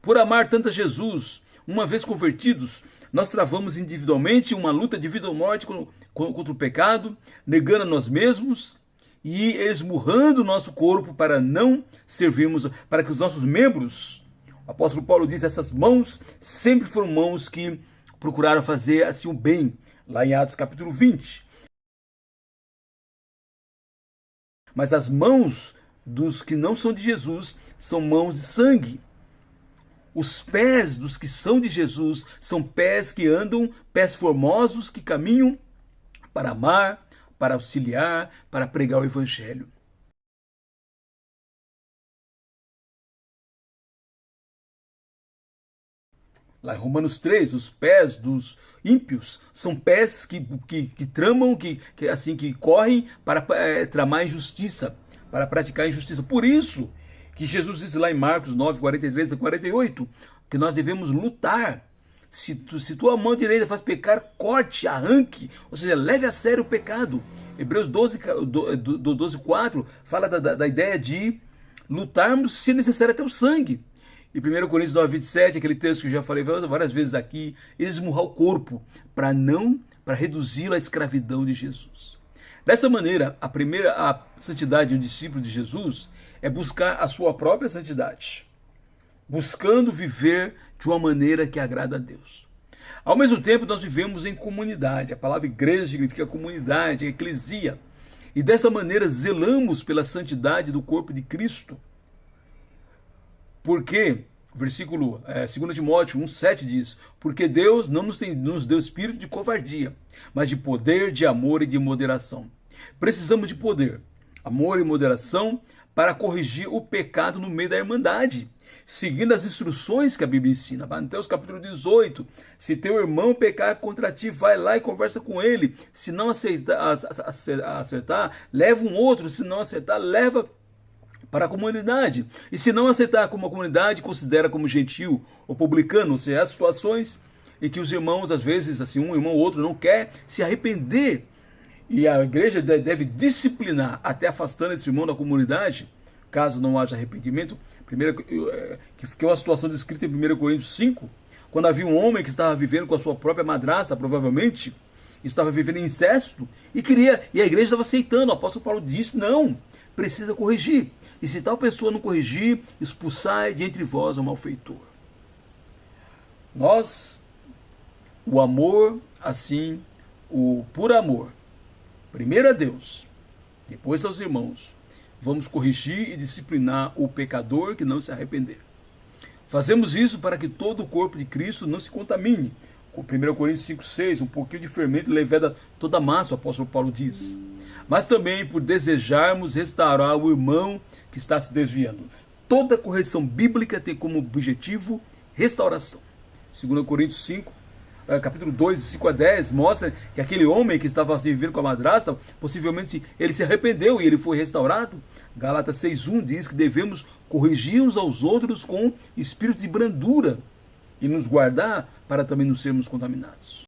Por amar tanto a Jesus, uma vez convertidos, nós travamos individualmente uma luta de vida ou morte contra o pecado, negando a nós mesmos e esmurrando o nosso corpo para não servirmos, para que os nossos membros, o apóstolo Paulo diz, essas mãos sempre foram mãos que procuraram fazer assim o bem, lá em Atos capítulo 20. Mas as mãos dos que não são de Jesus são mãos de sangue. Os pés dos que são de Jesus são pés que andam, pés formosos que caminham para amar, para auxiliar, para pregar o evangelho. Lá em Romanos 3, os pés dos ímpios são pés que tramam, que correm para tramar injustiça, para praticar injustiça. Por isso que Jesus disse lá em Marcos 9, 43 a 48, que nós devemos lutar. Se tua mão direita faz pecar, corte, arranque, ou seja, leve a sério o pecado. Hebreus 12, 4 fala da ideia de lutarmos se necessário até o sangue. E 1 Coríntios 9, 27, aquele texto que eu já falei várias vezes aqui, esmurrar o corpo para reduzi-lo à escravidão de Jesus. Dessa maneira, a santidade de um discípulo de Jesus é buscar a sua própria santidade, buscando viver de uma maneira que agrada a Deus. Ao mesmo tempo, nós vivemos em comunidade. A palavra igreja significa comunidade, eclesia. E dessa maneira zelamos pela santidade do corpo de Cristo. Porque, versículo 2 Timóteo 1,7 diz, porque Deus não nos deu espírito de covardia, mas de poder, de amor e de moderação. Precisamos de poder, amor e moderação para corrigir o pecado no meio da irmandade, seguindo as instruções que a Bíblia ensina. Mateus capítulo 18, se teu irmão pecar contra ti, vai lá e conversa com ele. Se não acertar, leva um outro. Se não acertar, leva para a comunidade. E se não aceitar como a comunidade, considera como gentil ou publicano. Ou seja, há situações em que os irmãos, às vezes, assim, um irmão ou outro não quer se arrepender. E a igreja deve disciplinar, até afastando esse irmão da comunidade, caso não haja arrependimento. Que é uma situação descrita em 1 Coríntios 5, quando havia um homem que estava vivendo com a sua própria madrasta, provavelmente, estava vivendo em incesto, e a igreja estava aceitando. O apóstolo Paulo disse, não, precisa corrigir. E se tal pessoa não corrigir, expulsai de entre vós o malfeitor. Nós, o amor, assim, o por amor, primeiro a Deus, depois aos irmãos, vamos corrigir e disciplinar o pecador que não se arrepender. Fazemos isso para que todo o corpo de Cristo não se contamine. Com 1 Coríntios 5,6, um pouquinho de fermento leveda toda a massa, o apóstolo Paulo diz. Mas também por desejarmos restaurar o irmão que está se desviando. Toda correção bíblica tem como objetivo restauração. 2 Coríntios 5, capítulo 2, 5 a 10, mostra que aquele homem que estava se vivendo com a madrasta, possivelmente ele se arrependeu e ele foi restaurado. Gálatas 6,1 diz que devemos corrigir uns aos outros com espírito de brandura e nos guardar para também não sermos contaminados.